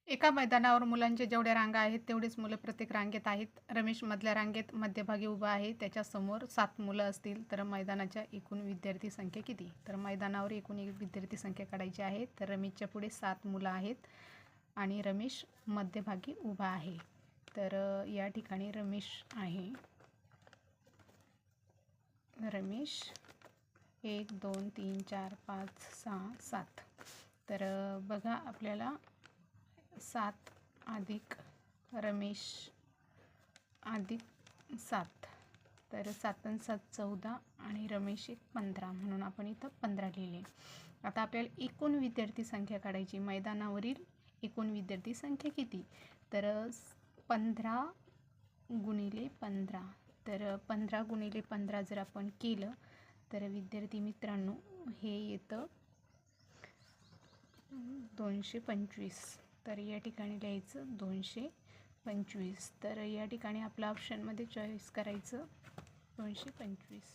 एका मैदानावर मुलांच्या जेवढ्या रांगा आहेत तेवढेच मुलं प्रत्येक रांगेत आहेत. रमेश मधल्या रांगेत मध्यभागी उभा आहे. त्याच्यासमोर 7 मुलं असतील तर मैदानाच्या एकूण विद्यार्थी संख्या किती? तर मैदानावर एकूण एक विद्यार्थी संख्या काढायची आहे. तर रमेशच्या पुढे 7 मुलं आहेत आणि रमेश मध्यभागी उभा आहे. तर या ठिकाणी रमेश आहे. रमेश 1 2 3 4 5 6 7. तर बघा आपल्याला 7 अधिक रमेश अधिक 7, तर 7 आणि 7 14 आणि रमेश 1 15 म्हणून आपण इथं 15 लिहिले. आता आपल्याला एकूण विद्यार्थी संख्या काढायची. मैदानावरील एकूण विद्यार्थी संख्या किती? तर 15 गुणिले 15. तर 15 गुणिले 15 जर आपण केलं तर विद्यार्थी मित्रांनो हे येतं 225. तर या ठिकाणी लिहायचं 225. तर या ठिकाणी आपल्या ऑप्शनमध्ये चॉईस करायचं 225.